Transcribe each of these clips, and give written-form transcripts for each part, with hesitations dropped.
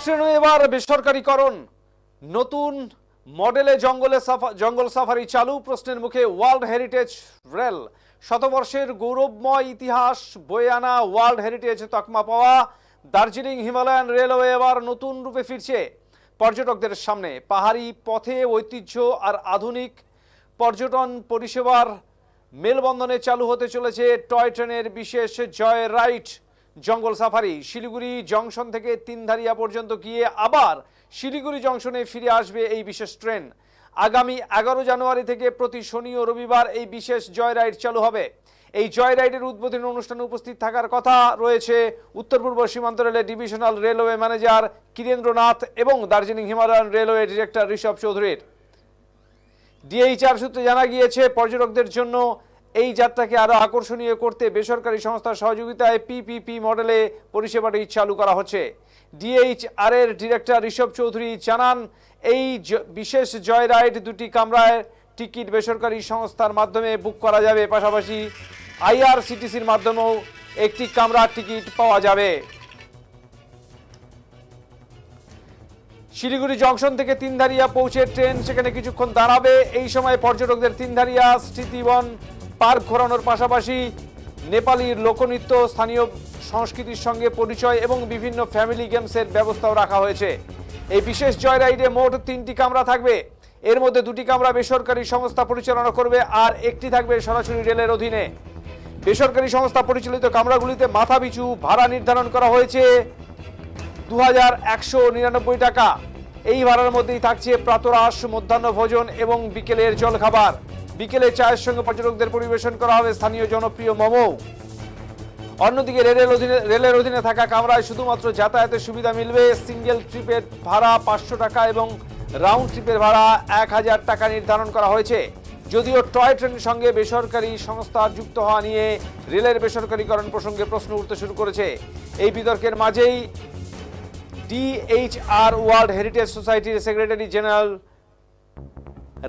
ট্রেনও এবার বেসরকারীকরণ। নতুন মডেলে জঙ্গল সাফারি চালু, প্রশ্নের মুখে ওয়ার্ল্ড হেরিটেজ রেল। শতবর্ষের গৌরবময় ইতিহাস বয়ে আনা ওয়ার্ল্ড হেরিটেজ তকমা পাওয়া দার্জিলিং হিমালয়ান রেলওয়ে এবার নতুন রূপে ফিরছে পর্যটকদের সামনে। পাহাড়ি পথে ঐতিহ্য আর আধুনিক পর্যটন পরিষেবার মেলবন্ধনে চালু হতে চলেছে টয় ট্রেনের বিশেষ জয় রাইড জঙ্গল সাফারি। শিলিগুড়ি জংশন থেকে তিনধারিয়া পর্যন্ত গিয়ে আবার শিলিগুড়ি জংশনে ফিরে আসবে এই বিশেষ ট্রেন। আগামী 11 জানুয়ারি থেকে প্রতি শনি ও রবিবার এই বিশেষ জয় রাইড চালু হবে। এই জয় রাইডের উদ্বোধনী অনুষ্ঠানে উপস্থিত থাকার কথা রয়েছে উত্তর পূর্ব সীমান্ত রেলের ডিভিশনাল রেলওয়ে ম্যানেজার কিরেন্দ্রনাথ এবং Darjeeling Himalayan railway director Rishabh চৌধুরীর। ডিএইচআর সূত্রে জানা গিয়েছে, পর্যটকদের জন্য এই যাত্রাকে আরো আকর্ষণীয় করতে বেসরকারি সংস্থার সহযোগিতায় পিপিপি মডেলে পরিষেবাটি চালু করা হচ্ছে। ডিএইচআর এর ডিরেক্টর ঋষভ চৌধুরী জানান, এই বিশেষ জয় রাইড দুটি কামরায় টিকিট বেসরকারি সংস্থার মাধ্যমে বুক করা যাবে, পাশাপাশি আইআরসিটিসির মাধ্যমেও একটি কামরার টিকিট পাওয়া যাবে। শিলিগুড়ি জংশন থেকে তিনধারিয়া পৌঁছে ট্রেন সেখানে কিছুক্ষণ দাঁড়াবে। এই সময় পর্যটকদের তিনধারিয়া স্মৃতিবন পার্ক ঘোরানোর পাশাপাশি নেপালি লোকনৃত্য, স্থানীয় সংস্কৃতির সঙ্গে পরিচয় এবং বিভিন্ন ফ্যামিলি গেমসের ব্যবস্থাও রাখা হয়েছে। এই বিশেষ জয় রাইডে মোট 3টি কামরা থাকবে। এর মধ্যে 2টি কামরা বেসরকারি সংস্থা পরিচালনা করবে আর একটি থাকবে সরাসরি রেলের অধীনে। বেসরকারি সংস্থা পরিচালিত কামরাগুলিতে মাথাপিছু ভাড়া নির্ধারণ করা হয়েছে 2199 টাকা। এই ভাড়ার মধ্যেই থাকছে প্রাতরাশ, মধ্যাহ্ন ভোজন এবং বিকেলের জলখাবার। বিকেলে চায়ের সঙ্গে পর্যটকদের পরিবেশন করা হবে স্থানীয় জনপ্রিয় মোমো। অন্যদিকে রেলের অধীনে থাকা কামরায় শুধুমাত্র যাতায়াতের সুবিধা মিলবে। সিঙ্গেল ট্রিপের ভাড়া 500 টাকা এবং রাউন্ড ট্রিপের ভাড়া 1000 টাকা নির্ধারণ করা হয়েছে। যদিও টয় ট্রেনের সঙ্গে বেসরকারি সংস্থা যুক্ত হওয়া নিয়ে রেলের বেসরকারীকরণ প্রসঙ্গে প্রশ্ন উঠতে শুরু করেছে। এই বিতর্কের মাঝেই ডিএইচআর ওয়ার্ল্ড হেরিটেজ সোসাইটির সেক্রেটারি জেনারেল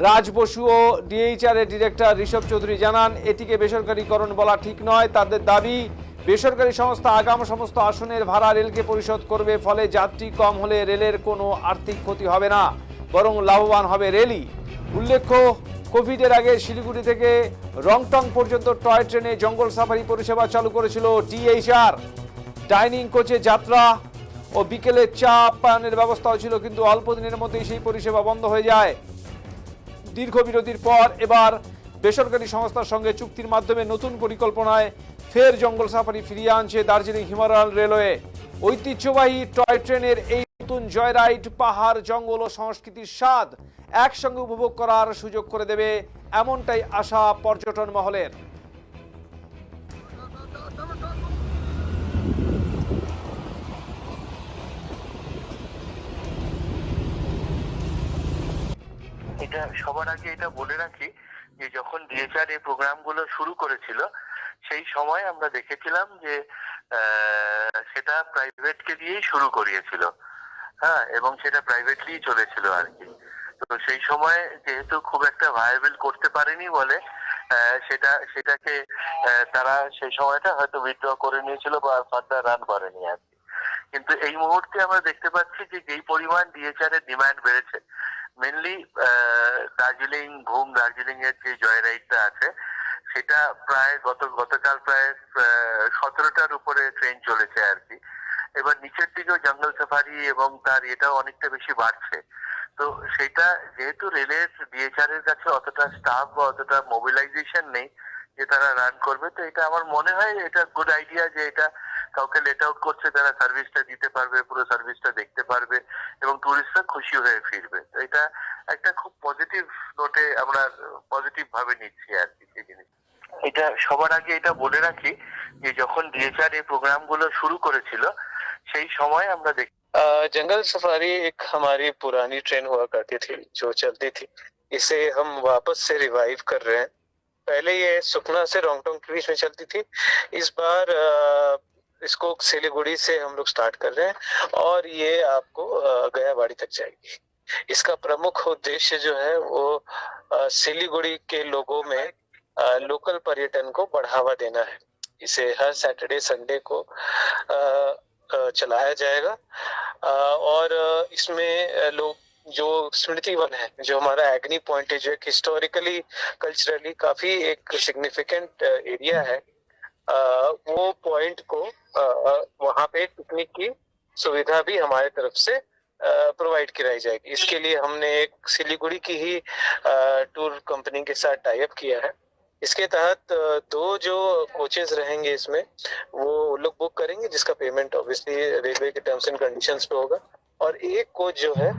রাজ বসু ও ডিএইচআর এর ডিরেক্টর ঋষভ চৌধুরী জানান, এটিকে বেসরকারীকরণ বলা ঠিক নয়। তাদের দাবি, বেসরকারি সংস্থা আগাম সমস্ত আসনের ভাড়া রেলকে পরিশোধ করবে, ফলে যাত্রী কম হলে রেলের কোনো আর্থিক ক্ষতি হবে না, বরং লাভবান হবে রেলই। উল্লেখ্য, কোভিডের আগে শিলিগুড়ি থেকে রংটং পর্যন্ত টয় ট্রেনে জঙ্গল সাফারি পরিষেবা চালু করেছিল ডিএইচআর। ডাইনিং কোচে যাত্রা ও বিকেলে চা পানের ব্যবস্থাও ছিল, কিন্তু অল্প দিনের মধ্যেই সেই পরিষেবা বন্ধ হয়ে যায়। দীর্ঘ বিরতির পর এবার বেসরকারি সংস্থার সঙ্গে চুক্তির মাধ্যমে নতুন পরিকল্পনায় ফের জঙ্গল সাফারি ফিরিয়ে আনছে দার্জিলিং হিমালয়ান রেলওয়ে। ঐতিহ্যবাহী টয় ট্রেনের এই নতুন জয় রাইড পাহাড়, জঙ্গল ও সংস্কৃতির স্বাদ একসঙ্গে উপভোগ করার সুযোগ করে দেবে, এমনটাই আশা পর্যটন মহলের। এটা সবার আগে এটা বলে রাখি যে যখন ডিএইচআর এই প্রোগ্রামগুলো শুরু করেছিল সেই সময় আমরা দেখেছিলাম যে সেটা প্রাইভেটকে দিয়েই শুরু করিয়েছিল, হ্যাঁ, এবং সেটা প্রাইভেটলি চলেছিল আর কি। তো সেই সময় যেহেতু খুব একটা ভায়াবল করতে পারেনি বলে সেটাকে তারা সেই সময়টা হয়তো উইথড্র করে নিয়েছিল বা ফার্দার রান করেনি আর কি। কিন্তু এই মুহূর্তে আমরা দেখতে পাচ্ছি যে যেই পরিমাণ ডিএইচআর এর ডিমান্ড বেড়েছে, মেনলি দার্জিলিং এর যে জয় রাইডটা আছে সেটা প্রায় গতকাল প্রায় 17টার উপরে ট্রেন চলেছে আর কি। এবার নিচের দিকেও জঙ্গল সাফারি এবং তার এটাও অনেকটা বেশি বাড়ছে। তো সেটা যেহেতু রেলের ডিএইচআর এর কাছে অতটা স্টাফ বা অতটা মোবিলাইজেশন নেই যে তারা রান করবে, তো এটা আমার মনে হয় এটা গুড আইডিয়া যে এটা কাউকে লেট আউট করছে, তারা সার্ভিসটা দিতে পারবে, পুরো সার্ভিসটা দেখতে পারবে এবং টুরিস্টরা খুশি হয়ে ফিরবে। তো এটা একটা খুব পজিটিভ নোটে আমরা পজিটিভ ভাবে নিচ্ছি আর কি সেই জিনিস। এটা সবার আগে এটা বলে রাখি যে যখন ডিএইচআর এই প্রোগ্রামগুলো শুরু করেছিল সেই সময় আমরা जंगल सफारी एक हमारी पुरानी ट्रेन हुआ करती थी जो चलती थी, इसे हम वापस से रिवाइव कर रहे हैं। पहले ये सुखना से रोंगटोंग के बीच में चलती थी, इस बार इसको सिलीगुड़ी से हम लोग स्टार्ट कर रहे हैं और ये आपको गयाबाड़ी तक जाएगी। इसका प्रमुख उद्देश्य जो है वो सिलीगुड़ी के लोगों में लोकल पर्यटन को बढ़ावा देना है। इसे हर सैटरडे संडे को चलाया जाएगा और इसमें लोग जो स्मृति वन है, जो हमारा एग्नी पॉइंट है, जो एक हिस्टोरिकली कल्चरली काफी एक सिग्निफिकेंट एरिया है, वो पॉइंट को वहाँ पे पिकनिक की सुविधा भी हमारे तरफ से प्रोवाइड कराई जाएगी। इसके लिए हमने एक सिलीगुड़ी की ही टूर कंपनी के साथ टाई अप किया है। इसके तहत दो जो कोचेस रहेंगे इसमें, वो लोग बुक करेंगे, जिसका पेमेंट ऑब्वियसली रेलवे के टर्म्स एंड कंडीशंस पे होगा। और एक कोच जो है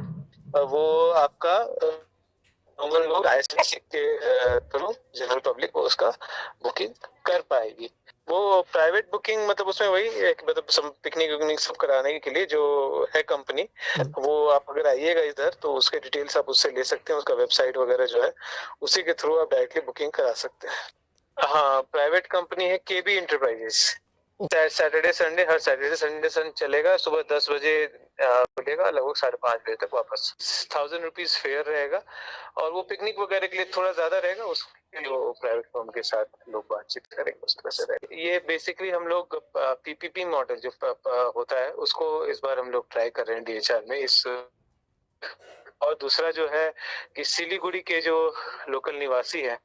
वो आपका नॉर्मल लोग आईआरसीटीसी के थ्रू जनरल पब्लिक को उसका बुकिंग कर पाएगी। वो प्राइवेट बुकिंग मतलब उसमें वही एक मतलब पिकनिक विकनिक सब कराने के लिए जो है कंपनी, वो आप अगर आइएगा इधर तो उसके डिटेल्स आप उससे ले सकते हैं। उसका वेबसाइट वगैरह जो है उसी के थ्रू आप डायरेक्टली बुकिंग करा सकते हैं। हाँ, प्राइवेट कंपनी है केबी इंटरप्राइजेस। सैटरडे संडे, हर सैटरडे संडे चलेगा। सुबह 10 बजे खुलेगा, लगभग 5:30 बजे तक वापस। 1000 रुपीज फेयर रहेगा और वो पिकनिक वगैरह के लिए थोड़ा ज्यादा रहेगा। उसके लिए वो प्राइवेट फर्म के साथ लोग बातचीत करेंगे, उस तरह से रहेगा। ये बेसिकली हम लोग पीपीपी मॉडल जो होता है उसको इस बार हम लोग ट्राई कर रहे हैं डीएचआर में। इस और दूसरा जो है कि सिलीगुड़ी के जो लोकल निवासी हैं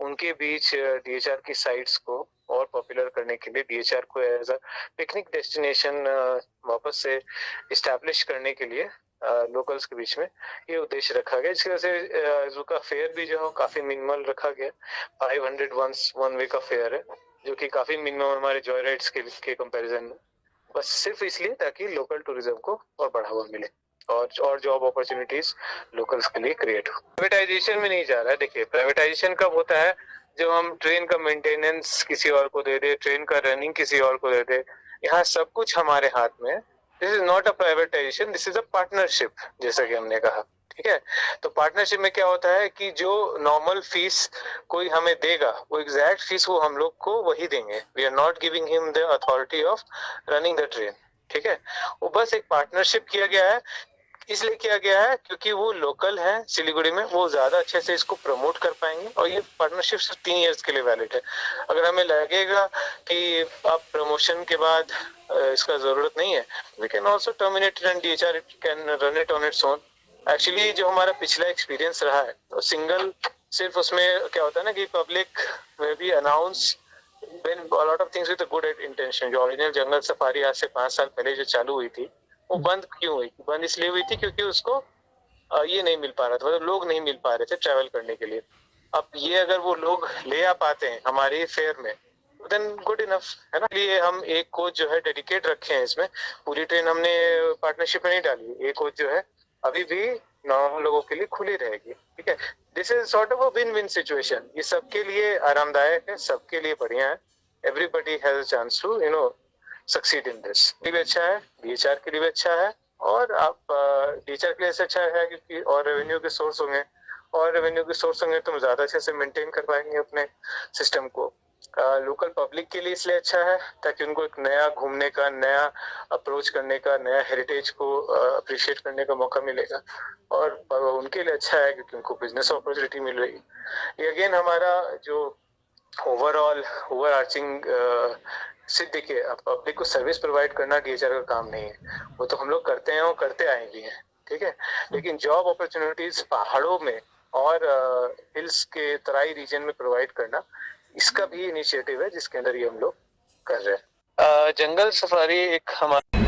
उनके बीच डीएचआर की साइट्स को और पॉपुलर करने के लिए, डीएचआर को एज अ पिकनिक डेस्टिनेशन वापस से इस्टेब्लिश करने के लिए लोकल्स के बीच में ये उद्देश्य रखा गया। इसकी वजह से जू का फेयर भी जो है काफी मिनिमल रखा गया। 500 वन वे का फेयर है, जो कि काफी मिनिमम हमारे जॉय राइड्स के कंपैरिजन में, बस सिर्फ इसलिए ताकि लोकल टूरिज्म को और बढ़ावा मिले और जॉब अपॉर्चुनिटीज लोकल्स के लिए क्रिएट हो। प्राइवेटाइजेशन में नहीं जा रहा है। देखिए, प्राइवेटाइजेशन कब होता है? जब हम ट्रेन का मेंटेनेंस किसी और को दे दे, ट्रेन का रनिंग किसी और को दे दे। यहाँ सब कुछ हमारे हाथ में है। This is not a privatisation, this is a partnership, जैसा कि हमने कहा। ठीक है, तो पार्टनरशिप में क्या होता है कि जो नॉर्मल फीस कोई हमें देगा, वो एग्जैक्ट फीस वो हम लोग को वही देंगे। We are not giving him the authority of running the train. ठीक है, वो बस एक पार्टनरशिप किया गया है। इसलिए किया गया है क्योंकि वो लोकल है सिलीगुड़ी में, वो ज्यादा अच्छे से इसको प्रमोट कर पाएंगे। और ये पार्टनरशिप सिर्फ 3 इयर्स के लिए वैलिड है। अगर हमें लगेगा कि अब प्रमोशन के बाद इसका जरूरत नहीं है, we can also terminate and DHR can run it on its own. Actually जो हमारा पिछला एक्सपीरियंस रहा है तो सिंगल सिर्फ उसमें क्या होता है ना कि पब्लिक में भी announce when a lot of things with a good intention। जो ओरिजिनल जंगल सफारी आज से 5 साल पहले जो चालू हुई थी, वो बंद क्यों हुई? बंद इसलिए हुई थी क्योंकि उसको ये नहीं मिल पा रहा था, मतलब लोग नहीं मिल पा रहे थे ट्रैवल करने के लिए। अब ये अगर वो लोग ले आ पाते हैं हमारे फेयर में, देन गुड इनफ है ना। इसलिए हम एक कोच जो है डेडिकेट रखे हैं इसमें। पूरी ट्रेन हमने पार्टनरशिप में नहीं डाली। एक कोच जो है अभी भी 9 लोगों के लिए खुली रहेगी। ठीक है, this is sort of a win win situation. ये सबके लिए आरामदायक है, सबके लिए बढ़िया है। Everybody has a chance to succeed in this. भी अच्छा है, डीएचआर के लिए भी अच्छा है, और आप डीएचआर के लिए अच्छा है क्योंकि और रेवेन्यू के सोर्स होंगे, और रेवेन्यू के सोर्स होंगे तो हम ज्यादा अच्छे से मेंटेन कर पाएंगे अपने सिस्टम को। लोकल पब्लिक के लिए इसलिए अच्छा है ताकि उनको एक नया घूमने का, नया अप्रोच करने का, नया हेरिटेज को अप्रिशिएट करने का मौका मिलेगा। और उनके लिए अच्छा है क्योंकि उनको बिजनेस अपॉर्चुनिटी मिल रही है। ये अगेन हमारा जो ओवरऑल ओवरआर्चिंग सिर्फ देखिए, पब्लिक को सर्विस प्रोवाइड करना डीएचआर का काम नहीं है, वो तो हम लोग करते हैं और करते आए भी हैं। ठीक है, लेकिन जॉब अपॉर्चुनिटीज पहाड़ों में और हिल्स के तराई रीजन में प्रोवाइड करना, इसका भी इनिशिएटिव है जिसके अंदर ये हम लोग कर रहे हैं। जंगल सफारी एक हमारा